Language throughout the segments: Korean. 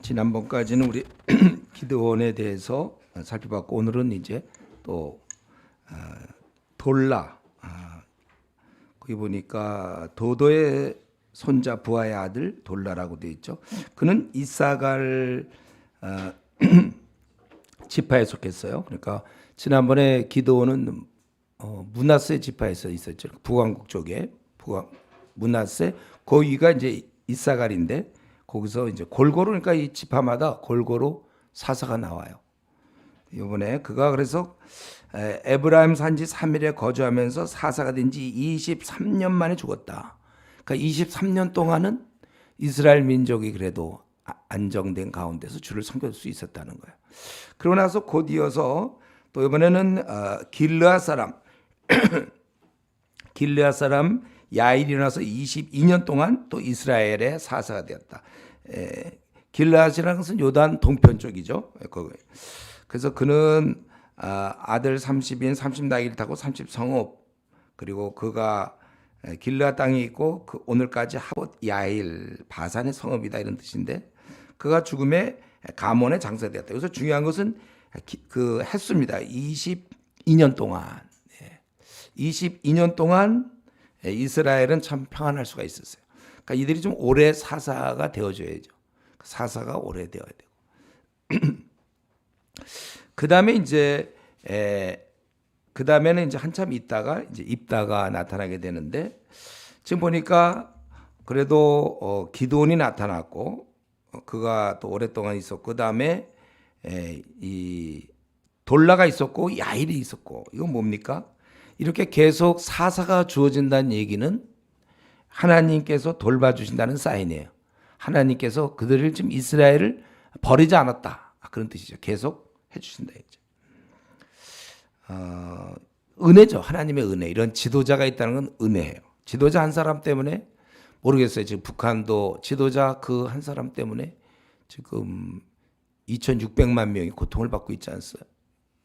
지난번까지는 우리 기드온에 대해서 살펴봤고 오늘은 이제 또 돌라 거기 보니까 도도의 손자 부하의 아들 돌라라고 되어 있죠. 그는 이사갈 지파에 속했어요. 그러니까 지난번에 기드온은 므낫세 지파에서 있었죠. 북왕국 쪽에 므낫세 거기가 이제 이사갈인데 거기서 이제 골고루 그러니까 이 지파마다 골고루 사사가 나와요. 이번에 그가 그래서 에브라임 산지 3일에 거주하면서 사사가 된 지 23년 만에 죽었다. 그러니까 23년 동안은 이스라엘 민족이 그래도 안정된 가운데서 주를 섬길 수 있었다는 거예요. 그러고 나서 곧 이어서 또 이번에는 길르앗 사람 길르앗 사람 야일이 일어나서 22년 동안 또 이스라엘의 사사가 되었다. 길르앗이라는 것은 요단 동편 쪽이죠. 그래서 그는 아들 30인 30나귀를 타고 30성읍 그리고 그가 길르앗 땅에 있고 그 오늘까지 하봇 야일 바산의 성읍이다 이런 뜻인데 그가 죽음에 가몬에 장사되었다. 여기서 중요한 것은 그 횟수입니다. 22년 동안 22년 동안 이스라엘은 참 평안할 수가 있었어요. 그러니까 이들이 좀 오래 사사가 되어줘야죠. 사사가 오래 되어야 되고. 그 다음에 이제 그 다음에는 이제 한참 있다가 이제 입다가 나타나게 되는데 지금 보니까 그래도 기드온이 나타났고 그가 또 오랫동안 있었고 그 다음에 이 돌라가 있었고 야일이 있었고 이건 뭡니까? 이렇게 계속 사사가 주어진다는 얘기는 하나님께서 돌봐주신다는 사인이에요. 하나님께서 그들을 지금 이스라엘을 버리지 않았다. 그런 뜻이죠. 계속 해주신다. 은혜죠. 하나님의 은혜. 이런 지도자가 있다는 건 은혜예요. 지도자 한 사람 때문에 모르겠어요. 지금 북한도 지도자 그 한 사람 때문에 지금 2,600만 명이 고통을 받고 있지 않습니까?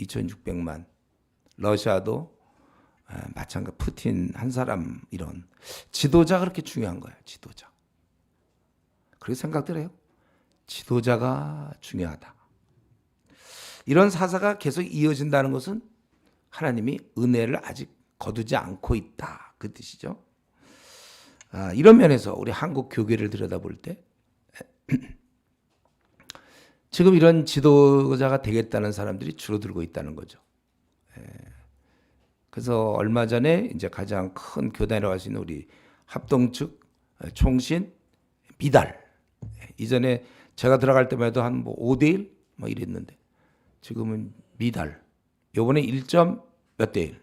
2,600만. 러시아도 마찬가지 푸틴 한 사람 이런 지도자가 그렇게 중요한 거예요. 지도자. 그렇게 생각들 해요. 지도자가 중요하다. 이런 사사가 계속 이어진다는 것은 하나님이 은혜를 아직 거두지 않고 있다. 그 뜻이죠. 이런 면에서 우리 한국 교회를 들여다볼 때 지금 이런 지도자가 되겠다는 사람들이 줄어들고 있다는 거죠. 그래서 얼마 전에 이제 가장 큰 교단이라고 할 수 있는 우리 합동 측 총신 미달 이전에 제가 들어갈 때만 해도 한 5대1 뭐 이랬는데 지금은 미달 요번에 1점 몇 대 1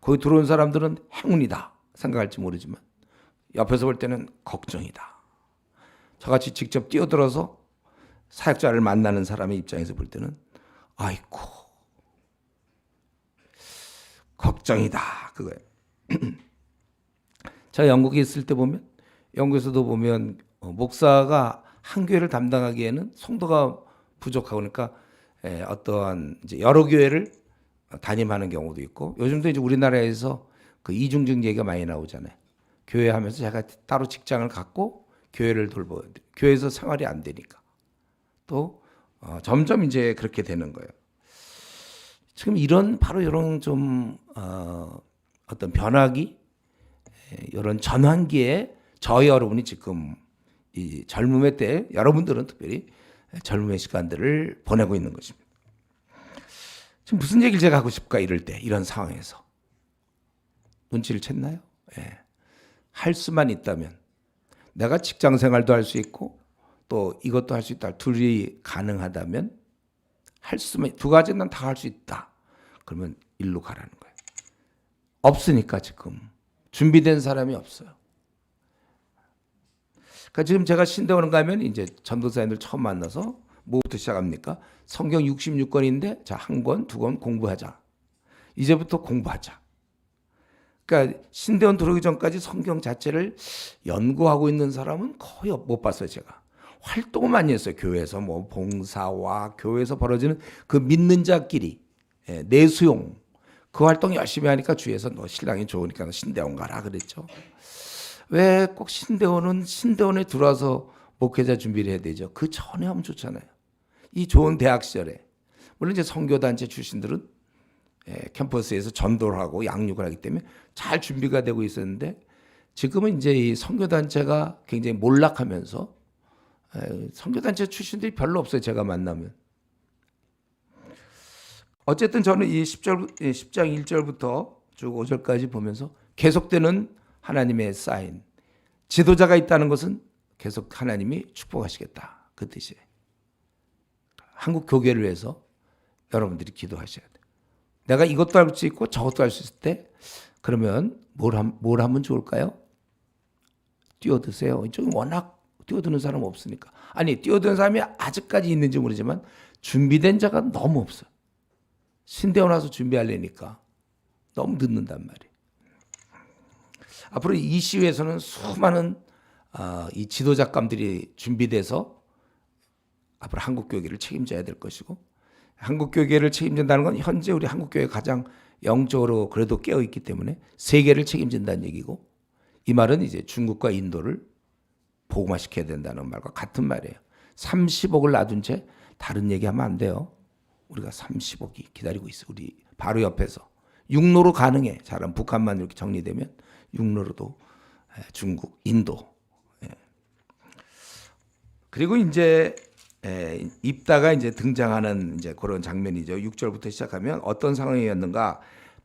거기 들어온 사람들은 행운이다 생각할지 모르지만 옆에서 볼 때는 걱정이다. 저같이 직접 뛰어들어서 사역자를 만나는 사람의 입장에서 볼 때는 아이고 걱정이다 그거예요. 제가 영국에 있을 때 보면 영국에서도 보면 목사가 한 교회를 담당하기에는 성도가 부족하고 그러니까 어떠한 이제 여러 교회를 담임하는 경우도 있고 요즘도 이제 우리나라에서 그 이중직 얘기가 많이 나오잖아요. 교회 하면서 제가 따로 직장을 갖고 교회를 돌봐야 돼. 교회에서 생활이 안 되니까 또 점점 이제 그렇게 되는 거예요. 지금 바로 이런 좀 어떤 변화기 이런 전환기에 저희 여러분이 지금 이 젊음의 때 여러분들은 특별히 젊음의 시간들을 보내고 있는 것입니다. 지금 무슨 얘기를 제가 하고 싶을까 이럴 때 이런 상황에서 눈치를 챘나요? 할 수만 있다면 내가 직장 생활도 할 수 있고 또 이것도 할 수 있다. 둘이 가능하다면 할 수만 두 가지는 난 다 할 수 있다. 그러면 일로 가라는 거예요. 없으니까 지금 준비된 사람이 없어요. 그러니까 지금 제가 신대원 가면 이제 전도사님들 처음 만나서 뭐부터 시작합니까? 성경 66권인데 자, 한 권, 두 권 공부하자. 이제부터 공부하자. 그러니까 신대원 들어오기 전까지 성경 자체를 연구하고 있는 사람은 거의 못 봤어요, 제가. 활동을 많이 했어요. 교회에서 뭐 봉사와 교회에서 벌어지는 그 믿는 자끼리 내수용 그 활동 열심히 하니까 주위에서 너 신랑이 좋으니까 너 신대원 가라 그랬죠. 왜 꼭 신대원에 들어와서 목회자 준비를 해야 되죠. 그 전에 하면 좋잖아요. 이 좋은 대학 시절에 물론 이제 선교단체 출신들은 캠퍼스에서 전도를 하고 양육을 하기 때문에 잘 준비가 되고 있었는데 지금은 이제 이 선교단체가 굉장히 몰락하면서 선교단체 출신들이 별로 없어요. 제가 만나면. 어쨌든 저는 이 10장 1절부터 쭉 5절까지 보면서 계속되는 하나님의 사인, 지도자가 있다는 것은 계속 하나님이 축복하시겠다. 그 뜻이에요. 한국 교회를 위해서 여러분들이 기도하셔야 돼요. 내가 이것도 할 수 있고 저것도 할 수 있을 때 그러면 뭘 하면 좋을까요? 뛰어드세요. 이쪽은 워낙 뛰어드는 사람 없으니까. 아니 뛰어드는 사람이 아직까지 있는지 모르지만 준비된 자가 너무 없어요. 신대원 와서 준비하려니까 너무 늦는단 말이에요. 앞으로 이 시위에서는 수많은 이 지도자감들이 준비돼서 앞으로 한국교회를 책임져야 될 것이고 한국교회를 책임진다는 건 현재 우리 한국교회가 가장 영적으로 그래도 깨어있기 때문에 세계를 책임진다는 얘기고 이 말은 이제 중국과 인도를 복음화시켜야 된다는 말과 같은 말이에요. 30억을 놔둔 채 다른 얘기하면 안 돼요. 우리가 30억이 기다리고 있어. 우리 바로 옆에서. 육로로 가능해. 잘하면 북한만 이렇게 정리되면 육로로도 중국, 인도. 그리고 이제 입다가 이제 등장하는 이제 그런 장면이죠. 6절부터 시작하면 어떤 상황이었는가?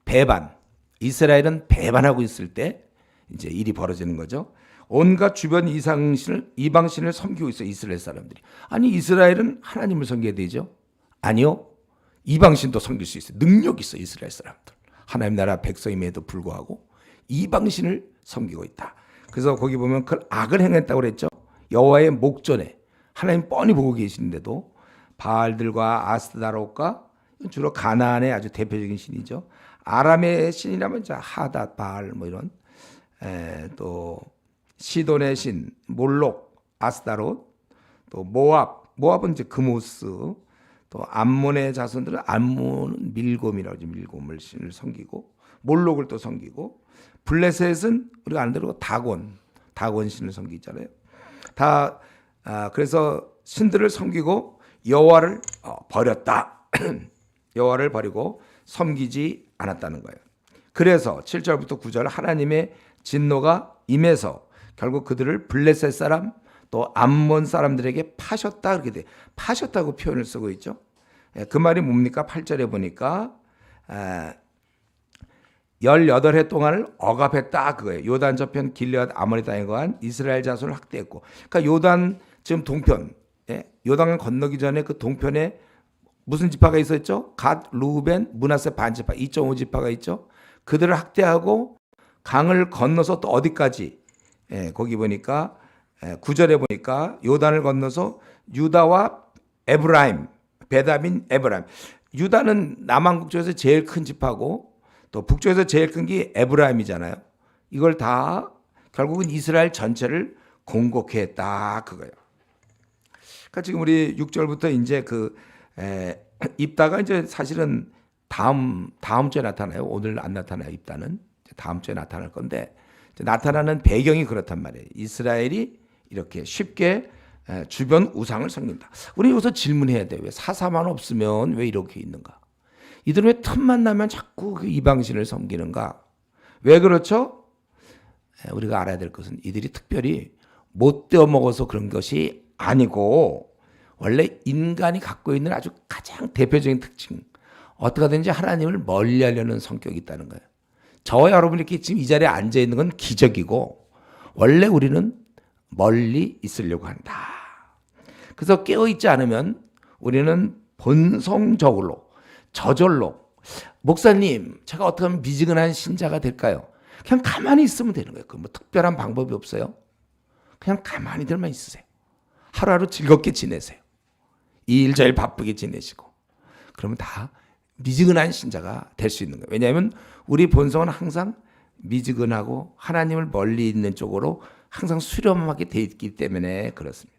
배반. 이스라엘은 배반하고 있을 때 이제 일이 벌어지는 거죠. 온갖 주변 이방신을 섬기고 있어 이스라엘 사람들이. 아니 이스라엘은 하나님을 섬겨야 되죠? 아니요. 이방신도 섬길 수 있어요. 능력 있어 이스라엘 사람들. 하나님 나라 백성임에도 불구하고 이방신을 섬기고 있다. 그래서 거기 보면 그 악을 행했다고 그랬죠. 여호와의 목전에 하나님 뻔히 보고 계시는데도 바알들과 아스타롯과 주로 가나안의 아주 대표적인 신이죠. 아람의 신이라면 하닷, 바알 뭐 이런 또 시돈의 신, 몰록, 아스타롯, 또 모압은 이제 그모스, 또 암몬의 자손들은 암몬은 밀곰이라고 하죠. 밀곰을 신을 섬기고 몰록을 또 섬기고 블레셋은 우리가 아는 대로 다곤 신을 섬기잖아요. 그래서 신들을 섬기고 여호와를 버렸다. 여호와를 버리고 섬기지 않았다는 거예요. 그래서 7절부터 9절 하나님의 진노가 임해서 결국 그들을 블레셋 사람 또 암몬 사람들에게 파셨다 그렇게 돼. 파셨다고 표현을 쓰고 있죠. 그 말이 뭡니까? 8절에 보니까 18해 동안을 억압했다 그거예요. 요단 저편 길르앗 아모리 땅에 거한 이스라엘 자손을 학대했고, 그러니까 요단 지금 동편, 요단을 건너기 전에 그 동편에 무슨 지파가 있었죠? 갓, 루벤, 므낫세 반지파 2.5지파가 있죠. 그들을 학대하고 강을 건너서 또 어디까지? 거기 보니까 9절에 보니까 요단을 건너서 유다와 에브라임, 베다민 에브라임. 유다는 남한국 쪽에서 제일 큰 지파고 또 북쪽에서 제일 큰 게 에브라임이잖아요. 이걸 다 결국은 이스라엘 전체를 공곡해 했다 그거예요. 그러니까 지금 우리 6절부터 이제 입다가 이제 사실은 다음 주에 나타나요. 오늘 안 나타나요. 입다는 다음 주에 나타날 건데 나타나는 배경이 그렇단 말이에요. 이스라엘이 이렇게 쉽게 주변 우상을 섬긴다. 우리 여기서 질문해야 돼요. 왜 사사만 없으면 왜 이렇게 있는가? 이들은 왜 틈만 나면 자꾸 그 이방신을 섬기는가? 왜 그렇죠? 우리가 알아야 될 것은 이들이 특별히 못 떼어 먹어서 그런 것이 아니고 원래 인간이 갖고 있는 아주 가장 대표적인 특징, 어떻게든지 하나님을 멀리하려는 성격이 있다는 거예요. 저와 여러분이 이렇게 지금 이 자리에 앉아 있는 건 기적이고 원래 우리는 멀리 있으려고 한다. 그래서 깨어있지 않으면 우리는 본성적으로 저절로 목사님 제가 어떻게 하면 미지근한 신자가 될까요? 그냥 가만히 있으면 되는 거예요. 뭐 특별한 방법이 없어요. 그냥 가만히들만 있으세요. 하루하루 즐겁게 지내세요. 이 일 저 일 바쁘게 지내시고 그러면 다 미지근한 신자가 될 수 있는 거예요. 왜냐하면 우리 본성은 항상 미지근하고 하나님을 멀리 있는 쪽으로 항상 수렴하게 돼 있기 때문에 그렇습니다.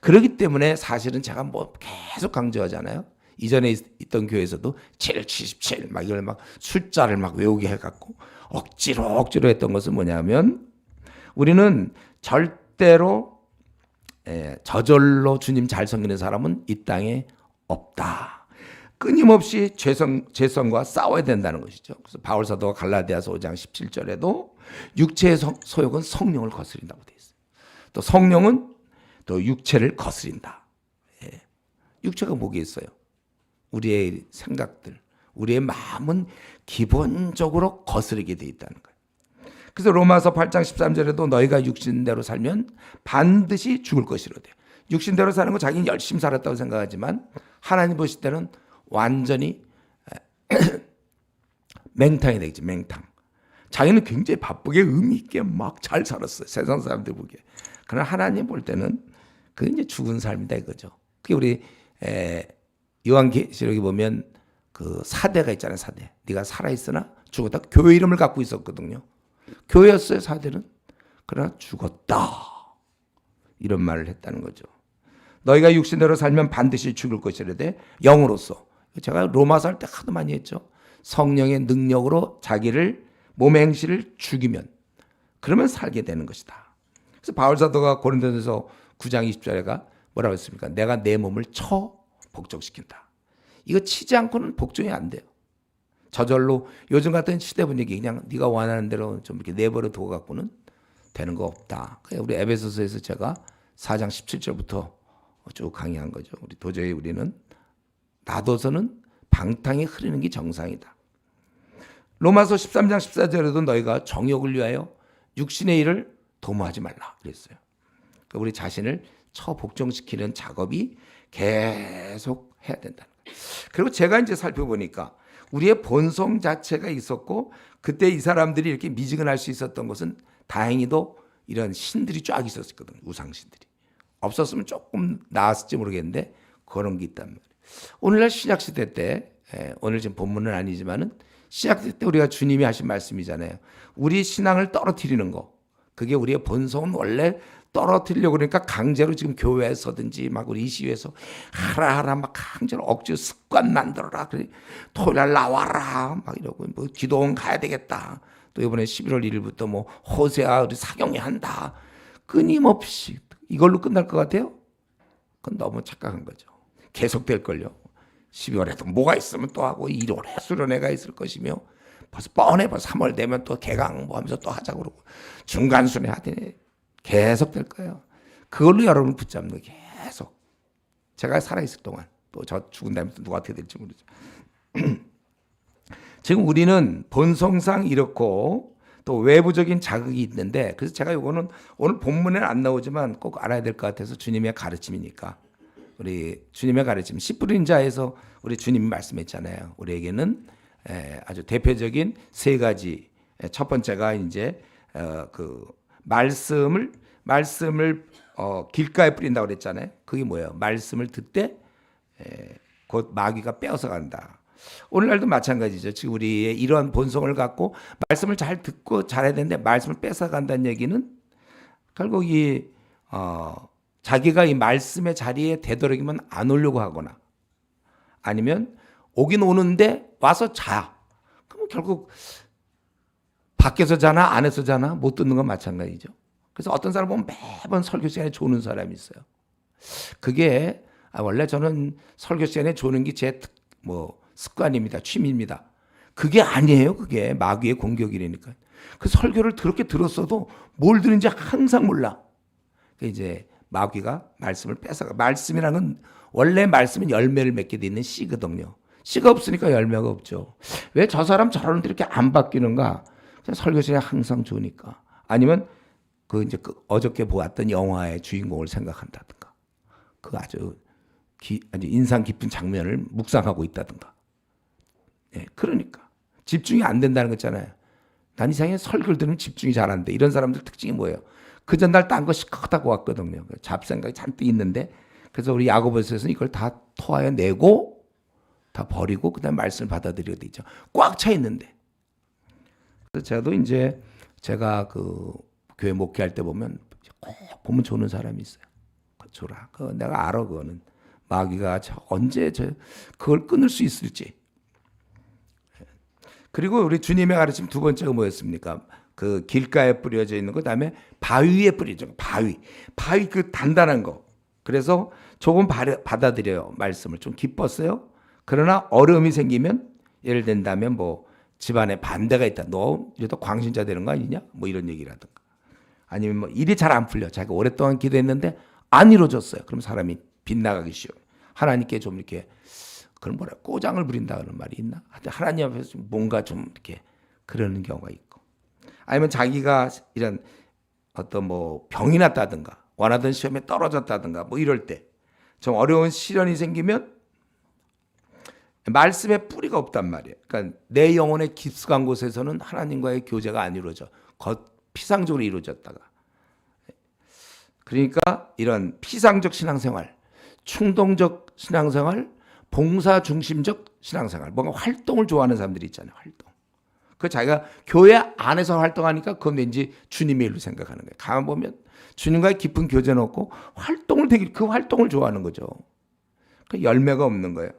그렇기 때문에 사실은 제가 뭐 계속 강조하잖아요. 이전에 있던 교회에서도 7, 77 막 이걸 막 숫자를 막 외우게 해갖고 억지로 했던 것은 뭐냐면 우리는 절대로 저절로 주님 잘 섬기는 사람은 이 땅에 없다. 끊임없이 죄성과 싸워야 된다는 것이죠. 그래서 바울 사도가 갈라디아서 5장 17절에도 육체의 소욕은 성령을 거스린다고 되어 있어요. 또 성령은 또 육체를 거스린다. 육체가 뭐겠어요? 우리의 생각들, 우리의 마음은 기본적으로 거스르게 되어 있다는 거예요. 그래서 로마서 8장 13절에도 너희가 육신대로 살면 반드시 죽을 것이로되. 육신대로 사는 건 자기는 열심히 살았다고 생각하지만 하나님 보실 때는 완전히 맹탕이 되겠지. 맹탕. 자기는 굉장히 바쁘게 의미 있게 막 잘 살았어요. 세상 사람들 보기에. 그러나 하나님 볼 때는 그게 이제 죽은 삶이다 이거죠. 그게 우리 요한계시록에 보면 그 사대가 있잖아요. 사대. 네가 살아있으나 죽었다. 교회 이름을 갖고 있었거든요. 교회였어요. 사대는. 그러나 죽었다. 이런 말을 했다는 거죠. 너희가 육신대로 살면 반드시 죽을 것이라되 영으로서. 제가 로마서 할 때 하도 많이 했죠. 성령의 능력으로 자기를 몸의 행실을 죽이면 그러면 살게 되는 것이다. 그래서 바울 사도가 고린도전서 9장 20절에가 뭐라고 했습니까? 내가 내 몸을 복종시킨다. 이거 치지 않고는 복종이 안 돼요. 저절로 요즘 같은 시대 분위기 그냥 네가 원하는 대로 좀 이렇게 내버려 두고 갖고는 되는 거 없다. 우리 에베소서에서 제가 4장 17절부터 쭉 강의한 거죠. 도저히 우리는 놔둬서는 방탕히 흐르는 게 정상이다. 로마서 13장 14절에도 너희가 정욕을 위하여 육신의 일을 도모하지 말라 그랬어요. 그러니까 우리 자신을 처복종시키는 작업이 계속 해야 된다는 거예요. 그리고 제가 이제 살펴보니까 우리의 본성 자체가 있었고 그때 이 사람들이 이렇게 미지근할 수 있었던 것은 다행히도 이런 신들이 쫙 있었거든요. 우상신들이. 없었으면 조금 나았을지 모르겠는데 그런 게 있단 말이에요. 오늘날 신약시대 때 오늘 지금 본문은 아니지만은 신약시대 때 우리가 주님이 하신 말씀이잖아요. 우리 신앙을 떨어뜨리는 거. 그게 우리의 본성은 원래 떨어뜨리려고 그러니까 강제로 지금 교회에서든지 막 우리 이 시위에서 하라 막 강제로 억지로 습관 만들어라. 그래 토요일날 나와라 막 이러고 뭐 기도원 가야 되겠다. 또 이번에 11월 1일부터 뭐 호세아 우리 사경이 한다. 끊임없이 이걸로 끝날 것 같아요? 그건 너무 착각한 거죠. 계속될걸요. 12월에도 뭐가 있으면 또 하고 1월에 수련회가 있을 것이며 벌써 뻔해. 3월 되면 또 개강 뭐 하면서 또 하자고 그러고 중간순회 하더니 계속 될 거예요. 그걸로 여러분 붙잡는 거 계속. 제가 살아있을 동안 또 저 죽은 다음에 또 누가 어떻게 될지 모르죠. 지금 우리는 본성상 이렇고 또 외부적인 자극이 있는데 그래서 제가 이거는 오늘 본문에는 안 나오지만 꼭 알아야 될 것 같아서 주님의 가르침이니까 우리 주님의 가르침 10 뿌린 자에서 우리 주님이 말씀했잖아요. 우리에게는 아주 대표적인 세 가지. 첫 번째가 이제 그 말씀을 길가에 뿌린다고 그랬잖아요. 그게 뭐예요? 말씀을 듣되 곧 마귀가 빼앗아 간다. 오늘날도 마찬가지죠. 지금 우리의 이러한 본성을 갖고 말씀을 잘 듣고 잘해야 되는데 말씀을 뺏어 간다는 얘기는 결국 자기가 이 말씀의 자리에 되도록이면 안 오려고 하거나 아니면 오긴 오는데 와서 자. 그럼 결국 밖에서 자나 안에서 자나 못 듣는 건 마찬가지죠. 그래서 어떤 사람 보면 매번 설교 시간에 조는 사람이 있어요. 그게 원래 저는 설교 시간에 조는 게 제 습관입니다. 취미입니다. 그게 아니에요. 그게 마귀의 공격이라니까. 그 설교를 그렇게 들었어도 뭘 들은지 항상 몰라. 이제 마귀가 말씀을 뺏어가. 말씀이라는 건 원래 말씀은 열매를 맺게 돼 있는 씨거든요. 씨가 없으니까 열매가 없죠. 왜 저 사람 저러는데 이렇게 안 바뀌는가? 설교 시간에 항상 좋으니까. 아니면 그 어저께 보았던 영화의 주인공을 생각한다든가. 그 아주 인상 깊은 장면을 묵상하고 있다든가. 그러니까 집중이 안 된다는 거잖아요. 난 이상하게 설교를 들으면 집중이 잘 안 돼. 이런 사람들 특징이 뭐예요? 그 전날 딴 거 시커하고 왔거든요. 잡생각이 잔뜩 있는데 그래서 우리 야고보서에서는 이걸 다 토하여 내고 다 버리고 그다음 말씀을 받아들여야 되죠. 꽉 차 있는데. 그래서 저도 이제 제가 그 교회 목회할 때 보면 꼭 보면 조는 사람이 있어요. 조라. 내가 알아 그거는 마귀가 언제 그걸 끊을 수 있을지. 그리고 우리 주님의 가르침 두 번째가 뭐였습니까? 그 길가에 뿌려져 있는 거, 그다음에 바위에 뿌려져 있는 거, 바위 그 단단한 거. 그래서 조금 받아들여요. 말씀을 좀 기뻤어요. 그러나 어려움이 생기면 예를 든다면 뭐 집안에 반대가 있다. 너 이러다 광신자 되는 거 아니냐? 뭐 이런 얘기라든가. 아니면 뭐 일이 잘 안 풀려. 자기가 오랫동안 기도했는데 안 이루어졌어요. 그럼 사람이 빗나가기 쉬워요. 하나님께 좀 이렇게 그런 뭐라 꼬장을 부린다는 말이 있나? 하나님 앞에서 뭔가 좀 이렇게 그러는 경우가 있고. 아니면 자기가 이런 어떤 뭐 병이 났다든가 원하던 시험에 떨어졌다든가 뭐 이럴 때 좀 어려운 시련이 생기면 말씀에 뿌리가 없단 말이에요. 그러니까 내 영혼의 깊숙한 곳에서는 하나님과의 교제가 안 이루어져. 피상적으로 이루어졌다가. 그러니까 이런 피상적 신앙생활, 충동적 신앙생활, 봉사 중심적 신앙생활, 뭔가 활동을 좋아하는 사람들이 있잖아요. 활동. 그 자기가 교회 안에서 활동하니까 그건 왠지 주님의 일로 생각하는 거예요. 가만 보면 주님과의 깊은 교제는 없고 활동을 그 활동을 좋아하는 거죠. 그 열매가 없는 거예요.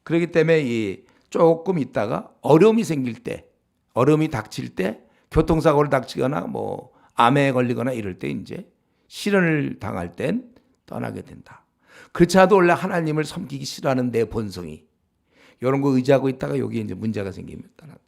그렇기 때문에 이 조금 있다가 어려움이 생길 때, 어려움이 닥칠 때, 교통사고를 닥치거나 뭐 암에 걸리거나 이럴 때 이제 시련을 당할 땐 떠나게 된다. 그렇지 않아도 원래 하나님을 섬기기 싫어하는 내 본성이 이런 거 의지하고 있다가 여기 이제 문제가 생기면 떠난다.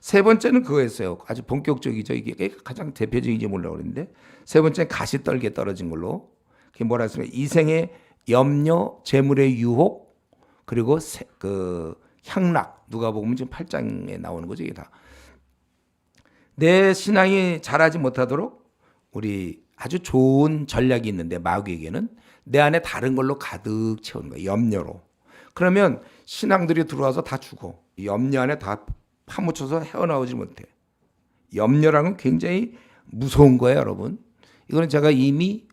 세 번째는 그거였어요. 아주 본격적이죠. 이게 가장 대표적인지 몰라고 그랬는데 세 번째는 가시 떨게 떨어진 걸로. 그게 뭐라 했으면 이생의 염려, 재물의 유혹, 그리고 그 향락. 누가 보면 지금 8장에 나오는 거죠. 이게 다. 내 신앙이 자라지 못하도록 우리 아주 좋은 전략이 있는데 마귀에게는 내 안에 다른 걸로 가득 채우는 거예요. 염려로. 그러면 신앙들이 들어와서 다 죽어. 염려 안에 다 파묻혀서 헤어나오지 못해. 염려라는 건 굉장히 무서운 거예요, 여러분. 이거는 제가 이미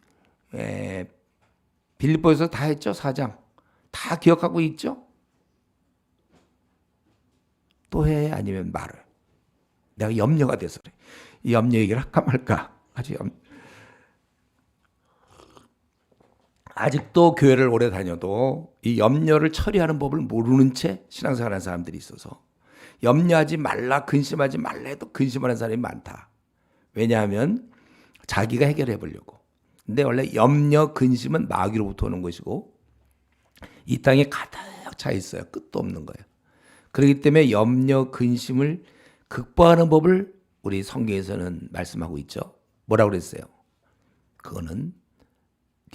빌립보에서 다 했죠, 4장. 다 기억하고 있죠? 또 해? 아니면 말을? 내가 염려가 돼서 그래. 이 염려 얘기를 할까 말까? 아직도 교회를 오래 다녀도 이 염려를 처리하는 법을 모르는 채 신앙생활하는 사람들이 있어서 염려하지 말라, 근심하지 말라 해도 근심하는 사람이 많다. 왜냐하면 자기가 해결해 보려고. 근데 원래 염려, 근심은 마귀로부터 오는 것이고 이 땅에 가득 차 있어요. 끝도 없는 거예요. 그렇기 때문에 염려, 근심을 극복하는 법을 우리 성경에서는 말씀하고 있죠. 뭐라고 그랬어요? 그거는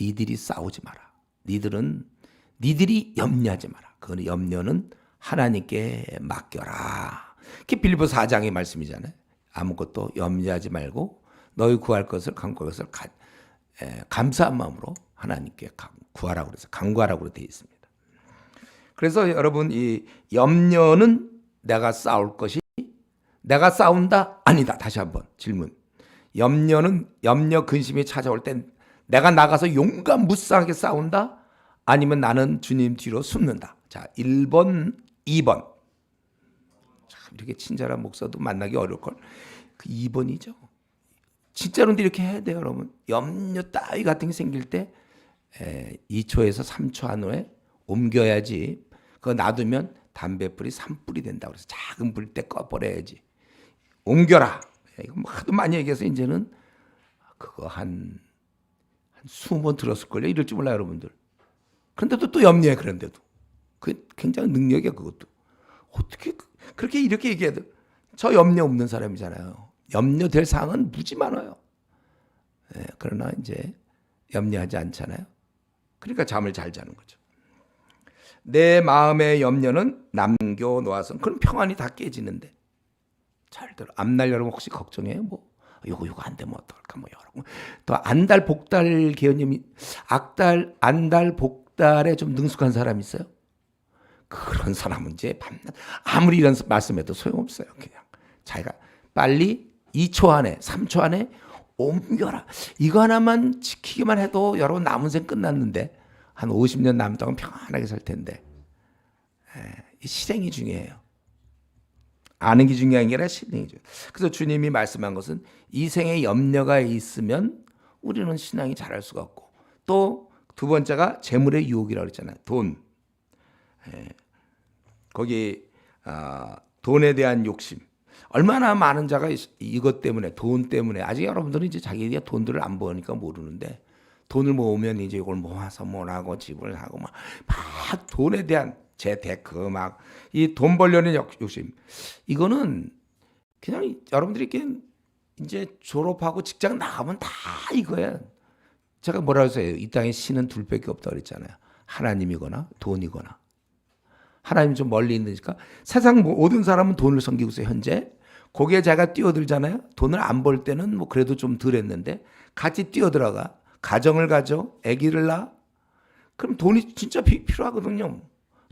니들이 싸우지 마라. 니들이 염려하지 마라. 그거는 염려는 하나님께 맡겨라. 그게 빌립보 4장의 말씀이잖아요. 아무것도 염려하지 말고 너희 구할 것을 간구할 것을 감사한 마음으로 하나님께 구하라고 그래서 간구하라고 되어 있습니다. 그래서 여러분 이 염려는 내가 싸울 것이 내가 싸운다? 아니다. 다시 한번 질문. 염려 근심이 찾아올 땐 내가 나가서 용감 무쌍하게 싸운다? 아니면 나는 주님 뒤로 숨는다. 자, 1번, 2번. 참 이렇게 친절한 목사도 만나기 어려울 걸. 그 2번이죠. 진짜로 이렇게 해야 돼요, 여러분. 염려 따위 같은 게 생길 때 2초에서 3초 안에 옮겨야지. 그거 놔두면 담배불이 산불이 된다고 그래서 작은 불 때 꺼버려야지. 옮겨라. 이거 뭐 하도 많이 얘기해서 이제는 그거 한 20번 들었을걸요. 이럴 줄 몰라요, 여러분들. 그런데도 또 염려해, 그런데도. 그게 굉장히 능력이야, 그것도. 어떻게 그렇게 이렇게 얘기해도 저 염려 없는 사람이잖아요. 염려될 사항은 무지 많아요. 그러나 이제 염려하지 않잖아요. 그러니까 잠을 잘 자는 거죠. 내 마음의 염려는 남겨놓아서 그럼 평안이 다 깨지는데. 잘 들어. 앞날 여러분 혹시 걱정해요? 뭐 요거 안 되면 어떨까? 뭐 여러분 또 안달 복달 개념이 안달 복달에 좀 능숙한 사람 있어요? 그런 사람은 이제 밤낮 아무리 이런 말씀해도 소용없어요. 그냥 자기가 빨리 2초 안에 3초 안에 옮겨라. 이거 하나만 지키기만 해도 여러분 남은 생 끝났는데 한 50년 남은 동안 평안하게 살 텐데 실행이 중요해요. 아는 게 중요한 게 아니라 실행이 중요해요. 그래서 주님이 말씀한 것은 이 생에 염려가 있으면 우리는 신앙이 자랄 수가 없고 또 두 번째가 재물의 유혹이라고 그랬잖아요. 돈. 거기 돈에 대한 욕심. 얼마나 많은 자가 이것 때문에, 돈 때문에, 아직 여러분들은 이제 자기가 돈들을 안 버니까 모르는데, 돈을 모으면 이제 이걸 모아서 뭐라고 집을 하고 막 돈에 대한 재테크 막 이 돈 벌려는 욕심. 이거는 그냥 여러분들이 이제 졸업하고 직장 나가면 다 이거야. 제가 뭐라고 했어요? 이 땅에 신은 둘밖에 없다 그랬잖아요. 하나님이거나 돈이거나. 하나님 좀 멀리 있으니까 세상 모든 사람은 돈을 섬기고 있어요. 현재 거기에 제가 뛰어들잖아요. 돈을 안 벌 때는 뭐 그래도 좀 덜 했는데 같이 뛰어들어가 가정을 가져 아기를 낳아. 그럼 돈이 진짜 필요하거든요.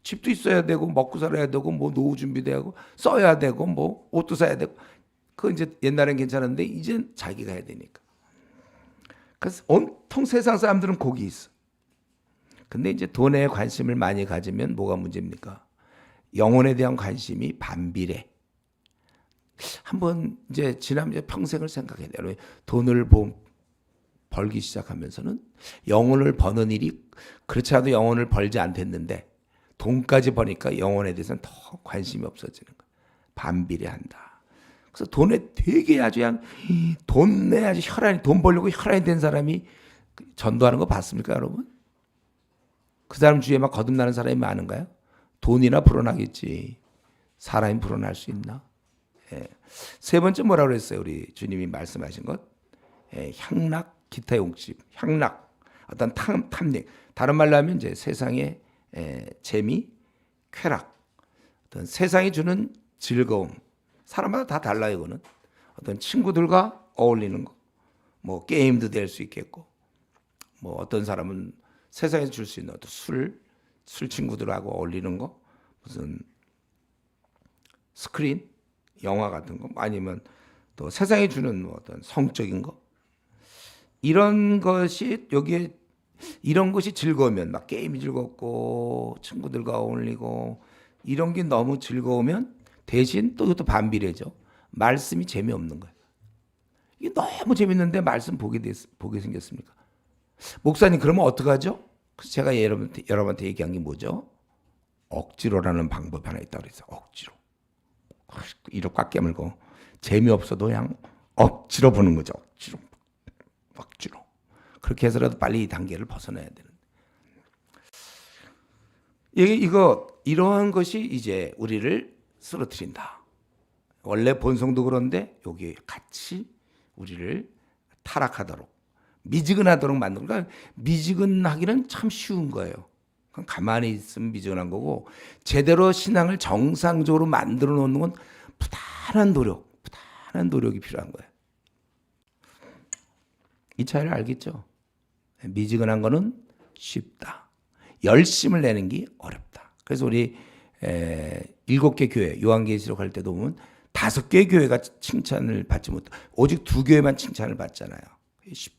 집도 있어야 되고 먹고 살아야 되고 뭐 노후 준비돼야 하고 써야 되고 뭐 옷도 사야 되고. 그 이제 옛날엔 괜찮은데 이제 자기가 해야 되니까. 그래서 온통 세상 사람들은 거기 있어. 근데 이제 돈에 관심을 많이 가지면 뭐가 문제입니까? 영혼에 대한 관심이 반비례. 한번 이제 지난 평생을 생각해야 돼요. 돈을 벌기 시작하면서는 영혼을 버는 일이 그렇지 않아도 영혼을 벌지 않겠는데 돈까지 버니까 영혼에 대해서는 더 관심이 없어지는 거예요. 반비례한다. 그래서 돈에 되게 아주 그냥 돈 내야지 혈안이 돈 벌려고 혈안이 된 사람이 전도하는 거 봤습니까, 여러분? 그 사람 주위에 막 거듭나는 사람이 많은가요? 돈이나 불어나겠지. 사람이 불어날 수 있나? 예. 세 번째 뭐라고 그랬어요? 우리 주님이 말씀하신 것. 예. 향락, 기타 욕심, 향락, 어떤 탐닉. 다른 말로 하면 이제 세상의 재미, 쾌락, 어떤 세상이 주는 즐거움. 사람마다 다 달라요, 이거는. 어떤 친구들과 어울리는 거. 뭐 게임도 될 수 있겠고. 뭐 어떤 사람은 세상에서 줄 수 있는 어떤 술 친구들하고 어울리는 거. 무슨 스크린, 영화 같은 거. 아니면 또 세상이 주는 뭐 어떤 성적인 거. 이런 것이 여기에 이런 것이 즐거우면 막 게임이 즐겁고 친구들과 어울리고 이런 게 너무 즐거우면 대신 또 이것도 반비례죠. 말씀이 재미없는 거예요. 이게 너무 재밌는데 말씀 보게 생겼습니까? 목사님 그러면 어떡하죠? 그래서 제가 여러분한테 얘기한 게 뭐죠? 억지로라는 방법이 하나 있다고 그랬어요. 억지로. 이로 꽉 깨물고 재미없어도 그냥 억지로 보는 거죠. 억지로. 그렇게 해서라도 빨리 이 단계를 벗어나야 되는데. 이러한 것이 이제 우리를 쓰러뜨린다. 원래 본성도 그런데 여기 같이 우리를 타락하도록 미지근하도록 만드는 거예요. 그러니까 미지근하기는 참 쉬운 거예요. 그냥 가만히 있으면 미지근한 거고 제대로 신앙을 정상적으로 만들어 놓는 건 부단한 노력이 필요한 거예요. 이 차이를 알겠죠? 미지근한 거는 쉽다. 열심을 내는 게 어렵다. 그래서 우리 7개 교회 요한계시록 할 때도 보면 5개 교회가 칭찬을 받지 못해 오직 2교회만 칭찬을 받잖아요.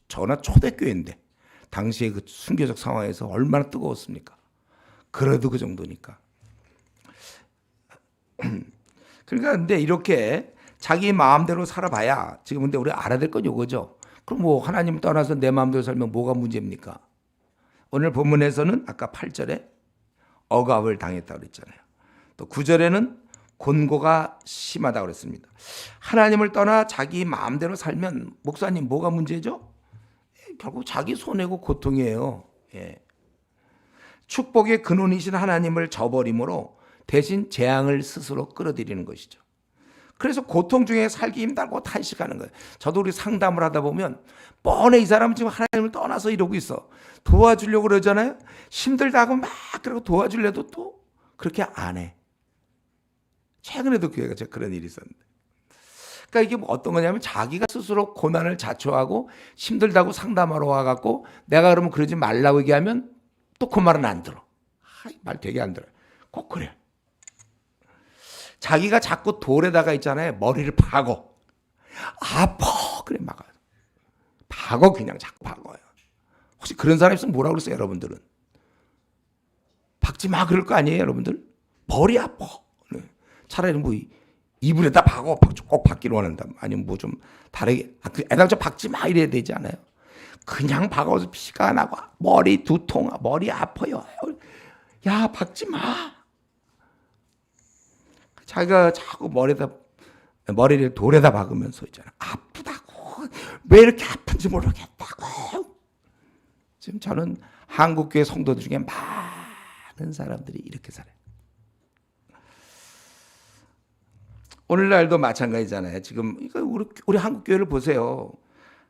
저나 초대교회인데 당시에 그 순교적 상황에서 얼마나 뜨거웠습니까? 그래도 그 정도니까. 그러니까 근데 이렇게 자기 마음대로 살아봐야 지금 근데 우리 알아야 될 건 이거죠. 그럼 뭐 하나님 떠나서 내 마음대로 살면 뭐가 문제입니까? 오늘 본문에서는 아까 8절에 억압을 당했다고 그랬잖아요. 또 9절에는 곤고가 심하다고 그랬습니다. 하나님을 떠나 자기 마음대로 살면 목사님 뭐가 문제죠? 결국 자기 손해고 고통이에요. 예. 축복의 근원이신 하나님을 저버림으로 대신 재앙을 스스로 끌어들이는 것이죠. 그래서 고통 중에 살기 힘들고 탄식하는 거예요. 저도 우리 상담을 하다 보면 뻔해 이 사람은 지금 하나님을 떠나서 이러고 있어. 도와주려고 그러잖아요. 힘들다고 막 그러고 도와주려도 또 그렇게 안 해. 최근에도 교회가 제가 그런 일이 있었는데. 그러니까 이게 뭐 어떤 거냐면 자기가 스스로 고난을 자초하고 힘들다고 상담하러 와갖고 내가 그러면 그러지 말라고 얘기하면 또 그 말은 안 들어. 말 되게 안 들어요. 꼭 그래. 자기가 자꾸 돌에다가 있잖아요. 머리를 박어. 아파. 그래 막아요. 박어 그냥 자꾸 박어요. 혹시 그런 사람 있으면 뭐라고 그랬어요 여러분들은? 박지 마 그럴 거 아니에요 여러분들? 머리 아파. 차라리 뭐 이불에다 박어. 꼭 박기로 원한다. 아니면 뭐 좀 다르게 애당초 박지 마 이래야 되지 않아요? 그냥 박아서 피가 나고 머리 두통 머리 아파요. 야 박지 마. 자기가 자꾸 머리에다 머리를 돌에다 박으면서 있잖아. 아프다고. 왜 이렇게 아픈지 모르겠다고. 지금 저는 한국교회 성도들 중에 많은 사람들이 이렇게 살아요. 오늘날도 마찬가지잖아요. 지금 우리 한국교회를 보세요.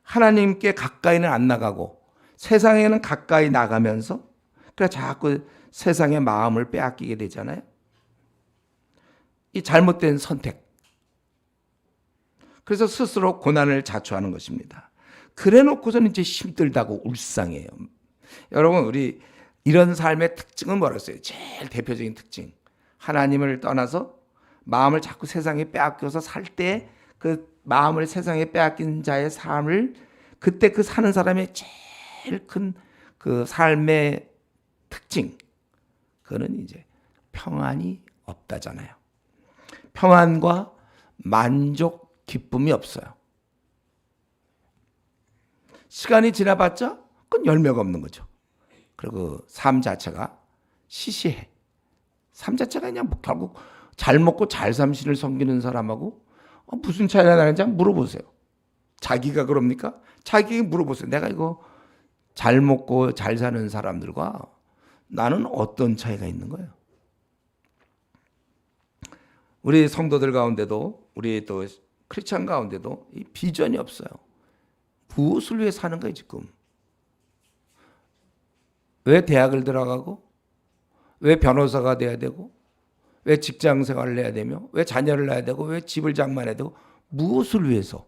하나님께 가까이는 안 나가고 세상에는 가까이 나가면서 그래 자꾸 세상의 마음을 빼앗기게 되잖아요. 이 잘못된 선택. 그래서 스스로 고난을 자초하는 것입니다. 그래 놓고서는 이제 힘들다고 울상해요. 여러분, 우리 이런 삶의 특징은 뭐랬어요? 제일 대표적인 특징. 하나님을 떠나서 마음을 자꾸 세상에 빼앗겨서 살 때 그 마음을 세상에 빼앗긴 자의 삶을 그때 그 사는 사람의 제일 큰 그 삶의 특징. 그거는 이제 평안이 없다잖아요. 평안과 만족, 기쁨이 없어요. 시간이 지나봤자 그건 열매가 없는 거죠. 그리고 삶 자체가 시시해. 삶 자체가 그냥 결국 잘 먹고 잘 삼신을 섬기는 사람하고 무슨 차이가 나는지 한번 물어보세요. 자기가 그럽니까? 자기에게 물어보세요. 내가 이거 잘 먹고 잘 사는 사람들과 나는 어떤 차이가 있는 거예요? 우리 성도들 가운데도 우리 또 크리스찬 가운데도 이 비전이 없어요. 무엇을 위해 사는 거예요 지금? 왜 대학을 들어가고 왜 변호사가 돼야 되고 왜 직장 생활을 해야 되며 왜 자녀를 낳아야 되고 왜 집을 장만해야 되고 무엇을 위해서?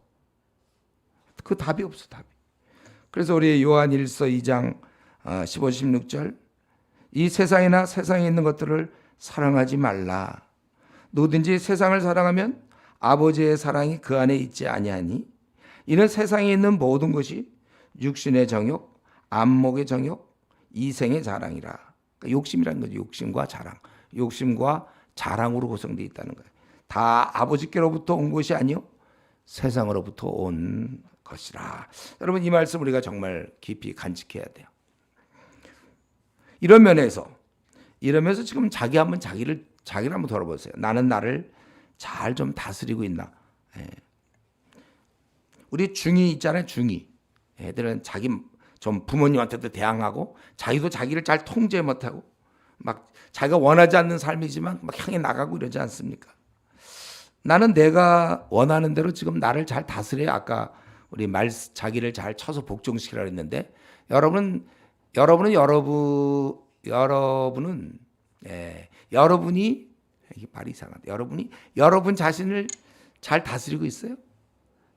그 답이 없어 답이. 그래서 우리 요한 1서 2장 15, 16절 이 세상이나 세상에 있는 것들을 사랑하지 말라. 누구든지 세상을 사랑하면 아버지의 사랑이 그 안에 있지 아니하니 이는 세상에 있는 모든 것이 육신의 정욕, 안목의 정욕, 이생의 자랑이라. 그러니까 욕심이라는 거죠. 욕심과 자랑. 욕심과 자랑으로 구성되어 있다는 거예요. 다 아버지께로부터 온 것이 아니요 세상으로부터 온 것이라. 여러분 이 말씀 우리가 정말 깊이 간직해야 돼요. 이러면서 지금 자기를 한번 돌아보세요. 나는 나를 잘 좀 다스리고 있나? 우리 중이 있잖아요. 중이. 애들은 자기 좀 부모님한테도 대항하고 자기도 자기를 잘 통제 못하고 막 자기가 원하지 않는 삶이지만 막 향해 나가고 이러지 않습니까? 나는 내가 원하는 대로 지금 나를 잘 다스려야 아까 우리 자기를 잘 쳐서 복종시키라고 했는데 여러분이 이게 말이 이상한데 여러분 자신을 잘 다스리고 있어요?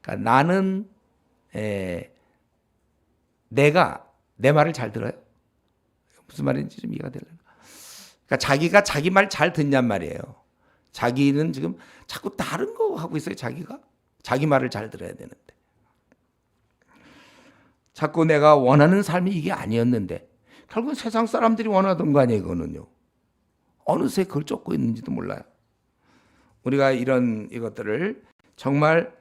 그러니까 나는 내가 내 말을 잘 들어요? 무슨 말인지 좀 이해가 되려나? 그러니까 자기가 자기 말 잘 듣냔 말이에요. 자기는 지금 자꾸 다른 거 하고 있어요. 자기 말을 잘 들어야 되는데 자꾸 내가 원하는 삶이 이게 아니었는데 결국은 세상 사람들이 원하던 거 아니에요. 이거는요. 어느새 그걸 쫓고 있는지도 몰라요. 우리가 이것들을 정말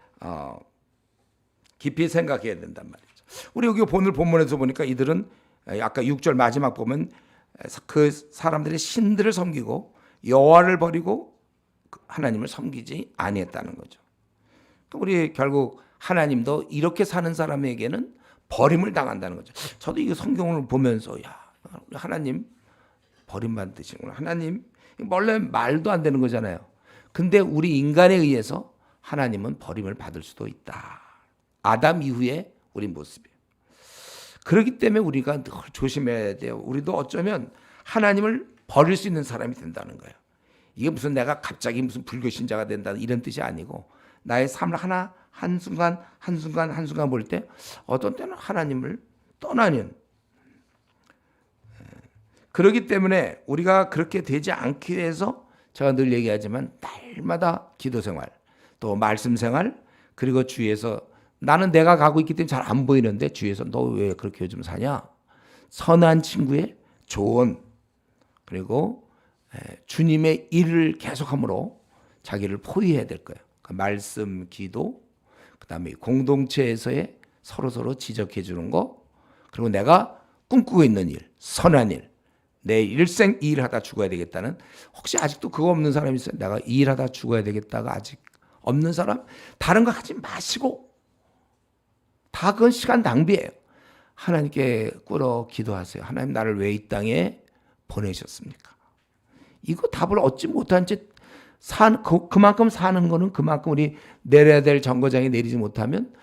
깊이 생각해야 된단 말이죠. 우리 여기 오늘 본문에서 보니까 이들은 아까 6절 마지막 보면 그 사람들이 신들을 섬기고 여호와를 버리고 하나님을 섬기지 아니했다는 거죠. 우리 결국 하나님도 이렇게 사는 사람에게는 버림을 당한다는 거죠. 저도 이 성경을 보면서 하나님 버림받으시는구나. 하나님 원래 말도 안 되는 거잖아요. 근데 우리 인간에 의해서 하나님은 버림을 받을 수도 있다. 아담 이후에 우리 모습이에요. 그렇기 때문에 우리가 늘 조심해야 돼요. 우리도 어쩌면 하나님을 버릴 수 있는 사람이 된다는 거예요. 이게 무슨 내가 갑자기 무슨 불교 신자가 된다 이런 뜻이 아니고 나의 삶을 한순간 볼 때 어떤 때는 하나님을 떠나는 그렇기 때문에 우리가 그렇게 되지 않기 위해서 제가 늘 얘기하지만 날마다 기도 생활 또 말씀 생활 그리고 주위에서 나는 내가 가고 있기 때문에 잘 안 보이는데 주위에서 너 왜 그렇게 요즘 사냐? 선한 친구의 조언 그리고 주님의 일을 계속함으로 자기를 포위해야 될 거예요. 그 말씀, 기도, 그다음에 공동체에서의 서로 지적해 주는 거 그리고 내가 꿈꾸고 있는 일, 선한 일, 내 일생 이 일하다 죽어야 되겠다는 혹시 아직도 그거 없는 사람이 있어요? 내가 이 일하다 죽어야 되겠다가 아직 없는 사람 다른 거 하지 마시고 다 그건 시간 낭비예요. 하나님께 꿇어 기도하세요. 하나님 나를 왜 이 땅에 보내셨습니까? 이거 답을 얻지 못한 채 그만큼 사는 거는 그만큼 우리 내려야 될 정거장에 내리지 못하면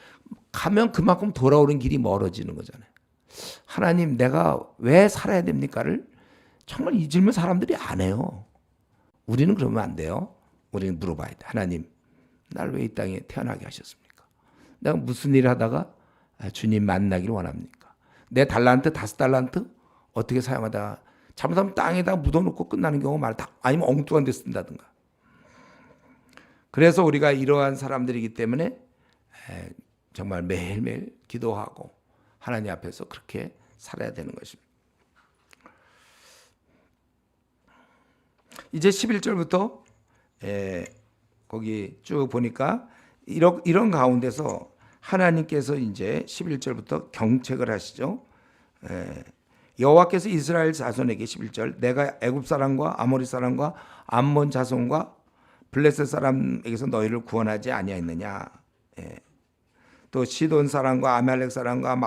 가면 그만큼 돌아오는 길이 멀어지는 거잖아요. 하나님 내가 왜 살아야 됩니까를 정말 이 질문 사람들이 안 해요. 우리는 그러면 안 돼요. 우리는 물어봐야 돼. 하나님 나를 왜 이 땅에 태어나게 하셨습니까? 내가 무슨 일을 하다가 주님 만나기를 원합니까? 내 달란트 5달란트 어떻게 사용하다가 잘못하면 땅에다 묻어놓고 끝나는 경우가 많다. 아니면 엉뚱한 데 쓴다든가. 그래서 우리가 이러한 사람들이기 때문에 정말 매일매일 기도하고 하나님 앞에서 그렇게 살아야 되는 것입니다. 이제 11절부터 거기 쭉 보니까 이런 가운데서 하나님께서 이제 11절부터 경책을 하시죠. 여호와께서 이스라엘 자손에게 11절 내가 애굽 사람과 아모리 사람과 암몬 자손과 블레셋 사람에게서 너희를 구원하지 아니하였느냐. 또 시돈 사람과 아말렉 사람과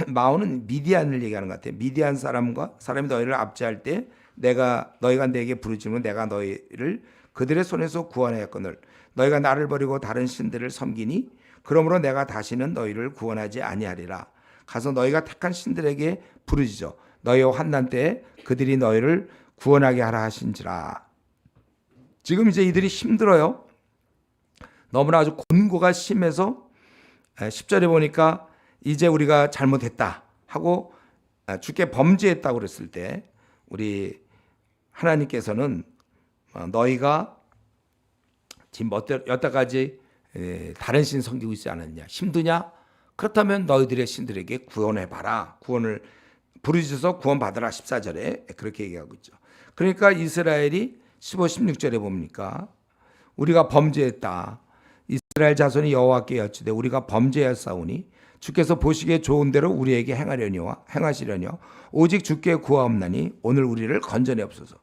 마온은 미디안을 얘기하는 것 같아요. 미디안 사람이 너희를 압제할 때 너희가 내게 부르짖으면 내가 너희를 그들의 손에서 구원하였거늘 너희가 나를 버리고 다른 신들을 섬기니 그러므로 내가 다시는 너희를 구원하지 아니하리라. 가서 너희가 택한 신들에게 부르짖어 너희의 환난 때에 그들이 너희를 구원하게 하라 하신지라. 지금 이제 이들이 힘들어요. 너무나 아주 곤고가 심해서 10절에 보니까 이제 우리가 잘못했다 하고 주께 범죄했다고 그랬을 때 우리 하나님께서는 너희가 지금 여태까지 다른 신 섬기고 있지 않았냐, 힘드냐? 그렇다면 너희들의 신들에게 구원해봐라. 구원을 부르짖어서 구원받으라. 14절에 그렇게 얘기하고 있죠. 그러니까 이스라엘이 15, 16절에 보니까 우리가 범죄했다. 이스라엘 자손이 여호와께 여쭈되 우리가 범죄하였사오니 주께서 보시기에 좋은 대로 우리에게 행하시려니와 오직 주께 구하옵나니 오늘 우리를 건져내옵소서.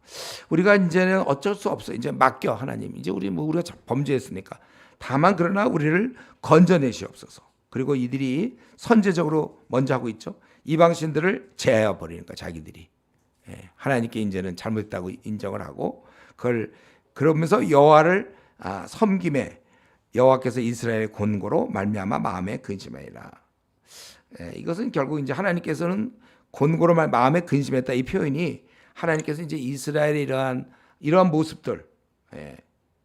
우리가 이제는 어쩔 수 없어. 이제 맡겨 하나님. 이제 우리가 범죄했으니까. 다만 그러나 우리를 건져내시옵소서. 그리고 이들이 선제적으로 먼저 하고 있죠. 이방 신들을 제하여 버리니까 자기들이 하나님께 이제는 잘못했다고 인정을 하고 그러면서 여호와를 섬김에 여호와께서 이스라엘의 곤고로 말미암아 마음에 근심하리라. 이것은 결국 이제 하나님께서는 곤고로 마음에 근심했다 이 표현이 하나님께서 이제 이스라엘의 이러한 모습들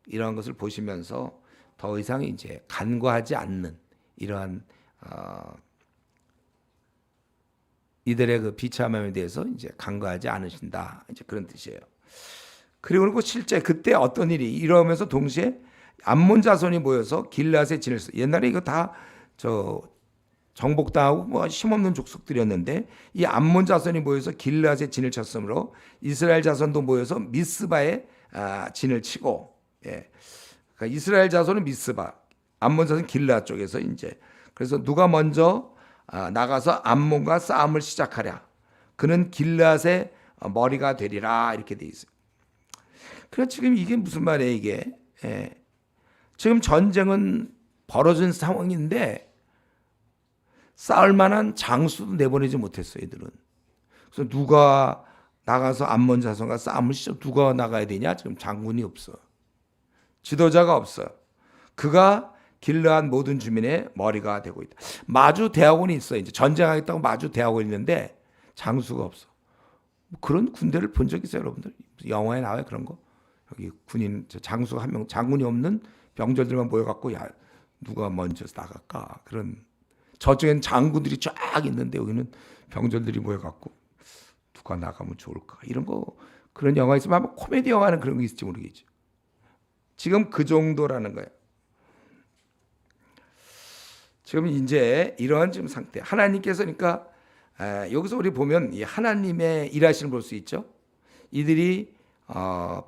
이러한 것을 보시면서 더 이상 이제 간과하지 않는 이러한 이들의 그 비참함에 대해서 이제 간과하지 않으신다 이제 그런 뜻이에요. 그리고 실제 그때 어떤 일이 이러면서 동시에 암몬 자손이 모여서 길앗에 진을 옛날에 이거 다 정복당하고 뭐 힘없는 족속들이었는데 이 암몬 자손이 모여서 길앗에 진을 쳤으므로 이스라엘 자손도 모여서 미스바에 진을 치고 그러니까 이스라엘 자손은 미스바, 암몬 자손은 길앗 쪽에서 이제 그래서 누가 먼저 나가서 암몬과 싸움을 시작하랴. 그는 길앗의 머리가 되리라 이렇게 돼 있어요. 그러니까 지금 이게 무슨 말이에요 이게? 지금 전쟁은 벌어진 상황인데 싸울 만한 장수도 내보내지 못했어요 이들은. 그래서 누가 나가서 암몬 자손과 싸움을 시작 누가 나가야 되냐? 지금 장군이 없어. 지도자가 없어요. 그가 길르앗 모든 주민의 머리가 되고 있다. 마주 대학원이 있어요. 이제 전쟁하겠다고 마주 대학원이 있는데 장수가 없어. 그런 군대를 본 적 있어요, 여러분들? 영화에 나와요 그런 거. 여기 군인 장수 한 명, 장군이 없는 병졸들만 모여갖고 야 누가 먼저 나갈까? 그런 저쪽엔 장군들이 쫙 있는데 여기는 병졸들이 모여갖고 누가 나가면 좋을까? 이런 거 그런 영화 있으면 아마 코미디 영화는 그런 거 있을지 모르겠죠. 지금 그 정도라는 거예요. 지금 이제 이러한 지금 상태. 하나님께서 그러니까 여기서 우리 보면 이 하나님의 일하시는 볼 수 있죠. 이들이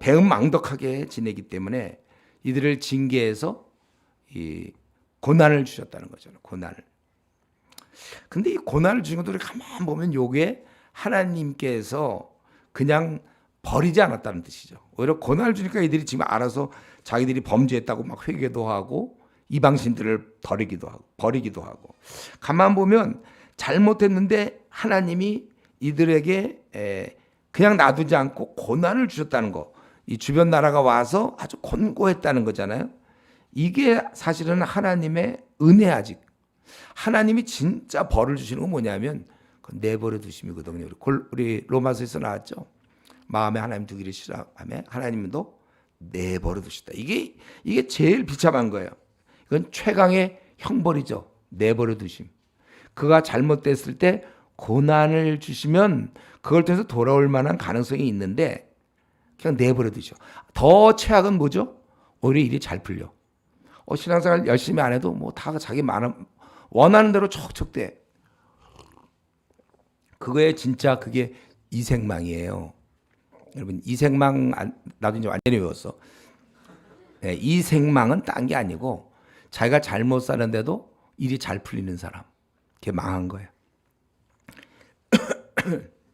배은망덕하게 지내기 때문에 이들을 징계해서 이 고난을 주셨다는 거잖아요. 고난을. 근데 이 고난을 주신 것도 우리 가만 보면 요게 하나님께서 그냥 버리지 않았다는 뜻이죠. 오히려 고난을 주니까 이들이 지금 알아서 자기들이 범죄했다고 막 회개도 하고 이방신들을 버리기도 하고. 가만 보면 잘못했는데 하나님이 이들에게 그냥 놔두지 않고 고난을 주셨다는 거. 이 주변 나라가 와서 아주 권고했다는 거잖아요. 이게 사실은 하나님의 은혜아직. 하나님이 진짜 벌을 주시는 건 뭐냐면 내버려 두심이거든요. 우리 로마서에서 나왔죠. 마음에 하나님 두기를 싫어하며 하나님도 내버려 두시다. 이게 제일 비참한 거예요. 이건 최강의 형벌이죠. 내버려 두심. 그가 잘못됐을 때 고난을 주시면 그걸 통해서 돌아올 만한 가능성이 있는데 그냥 내버려 두죠. 더 최악은 뭐죠? 오히려 일이 잘 풀려. 신앙생활 열심히 안 해도 뭐 다 자기 원하는 대로 척척 돼. 그게 이생망이에요. 여러분 이생망 나도 이제 완전히 외웠어. 네, 이생망은 딴 게 아니고 자기가 잘못 사는데도 일이 잘 풀리는 사람. 그게 망한 거예요.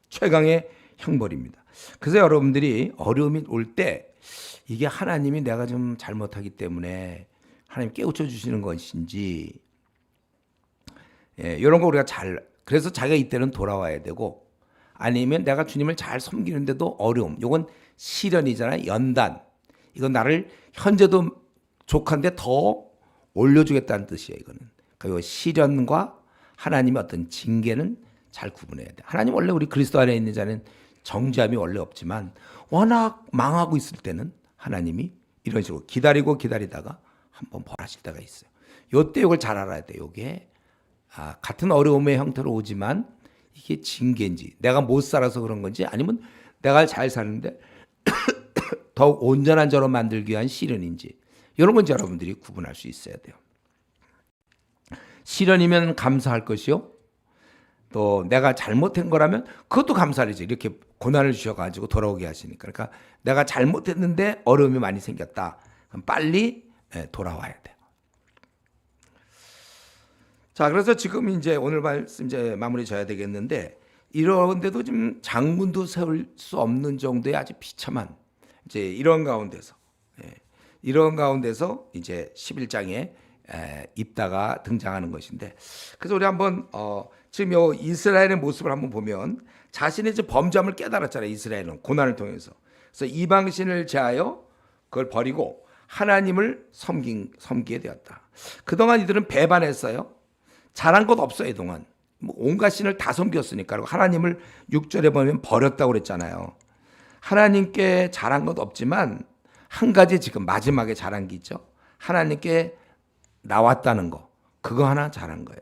최강의 형벌입니다. 그래서 여러분들이 어려움이 올 때 이게 하나님이 내가 좀 잘못하기 때문에 하나님 깨우쳐 주시는 것인지 이런 거 우리가 그래서 자기가 이때는 돌아와야 되고 아니면 내가 주님을 잘 섬기는데도 어려움. 이건 시련이잖아요. 연단. 이건 나를 현재도 족한데 더 올려주겠다는 뜻이에요. 이거는. 그러니까 이 시련과 하나님의 어떤 징계는 잘 구분해야 돼. 하나님 원래 우리 그리스도 안에 있는 자는 정죄함이 원래 없지만 워낙 망하고 있을 때는 하나님이 이런 식으로 기다리다가 한번 벌하실 때가 있어요. 요때 이걸 잘 알아야 돼. 요게 같은 어려움의 형태로 오지만 이게 징계인지 내가 못 살아서 그런 건지 아니면 내가 잘 사는데 더욱 온전한 자로 만들기 위한 시련인지 이런 건 여러분들이 구분할 수 있어야 돼요. 시련이면 감사할 것이요. 또 내가 잘못한 거라면 그것도 감사하지. 이렇게 고난을 주셔가지고 돌아오게 하시니까. 그러니까 내가 잘못했는데 어려움이 많이 생겼다. 그럼 빨리 돌아와야 돼요. 자, 그래서 지금 이제 오늘 말씀 이제 마무리 져야 되겠는데 이런데도 지금 장군도 세울 수 없는 정도의 아주 비참한 이제 이런 가운데서 이제 11장에 입다가 등장하는 것인데 그래서 우리 한번 지금 요 이스라엘의 모습을 한번 보면 자신의 이제 범죄함을 깨달았잖아요. 이스라엘은 고난을 통해서. 그래서 이방신을 제하여 그걸 버리고 하나님을 섬기게 되었다. 그동안 이들은 배반했어요. 잘한 것 없어요. 이동안. 온갖 신을 다 섬겼으니까. 그리고 하나님을 6절에 보면 버렸다고 그랬잖아요. 하나님께 잘한 것 없지만 한 가지 지금 마지막에 잘한 게 있죠. 하나님께 나왔다는 거. 그거 하나 잘한 거예요.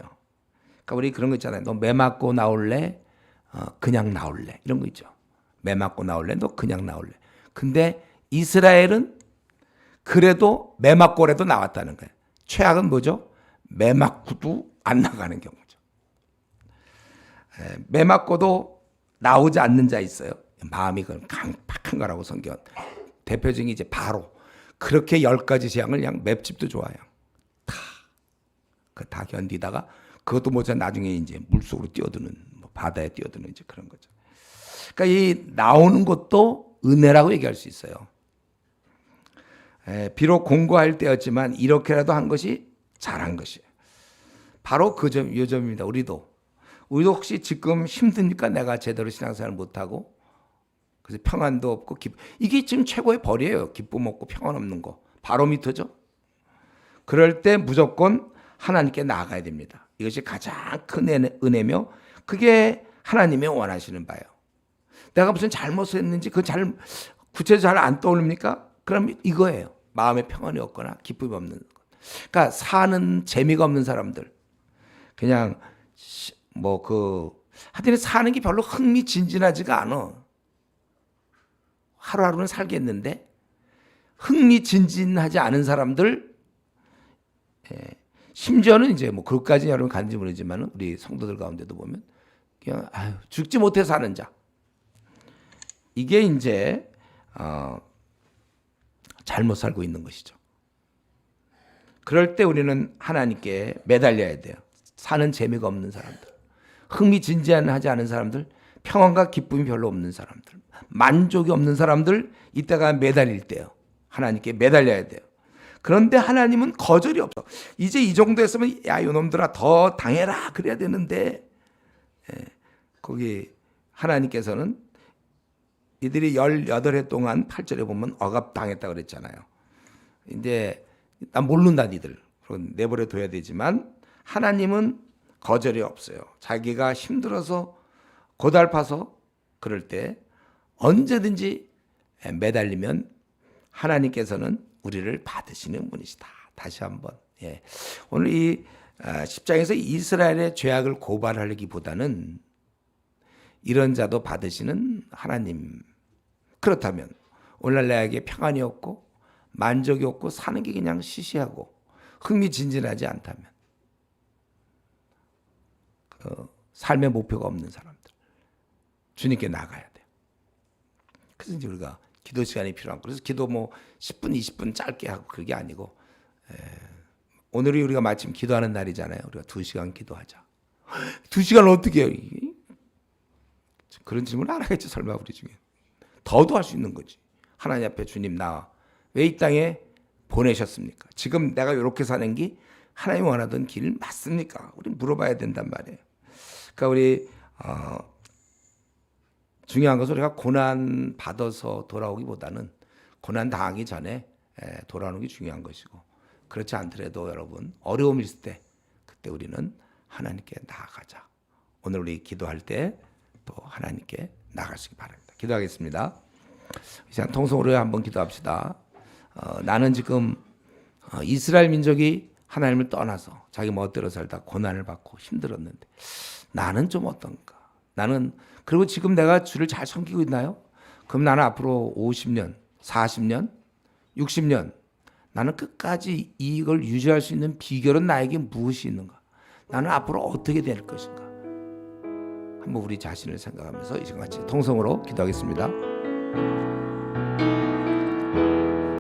그러니까 우리 그런 거 있잖아요. 너 매 맞고 나올래? 그냥 나올래? 이런 거 있죠. 매 맞고 나올래? 너 그냥 나올래? 근데 이스라엘은 그래도 매 맞고라도 나왔다는 거예요. 최악은 뭐죠? 매 맞고도 안 나가는 경우죠. 매 맞고도 나오지 않는 자 있어요. 마음이 그런 강팍한 거라고 성경. 대표적인 이제 바로 그렇게 10가지 재앙을 그냥 맵집도 좋아요. 다 견디다가 그것도 모자 나중에 이제 물속으로 뛰어드는 바다에 뛰어드는 이제 그런 거죠. 그러니까 이 나오는 것도 은혜라고 얘기할 수 있어요. 비록 공고할 때였지만 이렇게라도 한 것이 잘한 것이에요. 바로 요 점입니다. 우리도 혹시 지금 힘드니까 내가 제대로 신앙생활을 못하고 그래서 평안도 없고 이게 지금 최고의 벌이에요. 기쁨 없고 평안 없는 거. 바로미터죠. 그럴 때 무조건 하나님께 나아가야 됩니다. 이것이 가장 큰 은혜며 그게 하나님이 원하시는 바예요. 내가 무슨 잘못을 했는지 구체적으로 잘 안 떠오릅니까? 그럼 이거예요. 마음에 평안이 없거나 기쁨이 없는 것. 그러니까 사는 재미가 없는 사람들. 그냥 하여튼 사는 게 별로 흥미진진하지가 않아. 하루하루는 살겠는데 흥미진진하지 않은 사람들 심지어는 이제 그것까지 여러분 가는지 모르지만 우리 성도들 가운데도 보면 그냥 죽지 못해 사는 자. 이게 이제 잘못 살고 있는 것이죠. 그럴 때 우리는 하나님께 매달려야 돼요. 사는 재미가 없는 사람들, 흥미진진하지 않은 사람들 평안과 기쁨이 별로 없는 사람들, 만족이 없는 사람들, 이때가 매달릴 때요. 하나님께 매달려야 돼요. 그런데 하나님은 거절이 없어. 이제 이 정도 했으면 야, 이놈들아 더 당해라 그래야 되는데, 거기 하나님께서는 이들이 18해 동안 8절에 보면 억압당했다 그랬잖아요. 이제 난 모른다 니들. 내버려 둬야 되지만 하나님은 거절이 없어요. 자기가 힘들어서 고달파서 그럴 때 언제든지 매달리면 하나님께서는 우리를 받으시는 분이시다. 다시 한번. 오늘 이 10장에서 이스라엘의 죄악을 고발하기보다는 이런 자도 받으시는 하나님. 그렇다면 오늘날 나에게 평안이 없고 만족이 없고 사는 게 그냥 시시하고 흥미진진하지 않다면 삶의 목표가 없는 사람들 주님께 나가야 돼요. 그래서 이제 우리가 기도 시간이 필요한 그래서 기도 뭐 10분 20분 짧게 하고 그게 아니고 오늘이 우리가 마침 기도하는 날이잖아요. 우리가 2시간 기도하자. 2시간을 어떻게 해요? 그런 질문 안 하겠지 설마 우리 중에. 더도 할 수 있는 거지. 하나님 앞에 주님 나 왜 이 땅에 보내셨습니까? 지금 내가 이렇게 사는 게 하나님 원하던 길 맞습니까? 우리 물어봐야 된단 말이에요. 그러니까 우리 중요한 것은 우리가 고난 받아서 돌아오기보다는 고난 당하기 전에 돌아오는 게 중요한 것이고 그렇지 않더라도 여러분 어려움이 있을 때 그때 우리는 하나님께 나아가자. 오늘 우리 기도할 때 또 하나님께 나아가시기 바랍니다. 기도하겠습니다. 이 시간 통성으로 한번 기도합시다. 나는 지금 이스라엘 민족이 하나님을 떠나서 자기 멋대로 살다 고난을 받고 힘들었는데 나는 좀 어떤가? 나는 그리고 지금 내가 주를 잘 섬기고 있나요? 그럼 나는 앞으로 50년, 40년, 60년 나는 끝까지 이걸 유지할 수 있는 비결은 나에게 무엇이 있는가? 나는 앞으로 어떻게 될 것인가? 한번 우리 자신을 생각하면서 이 시간 같이 통성으로 기도하겠습니다.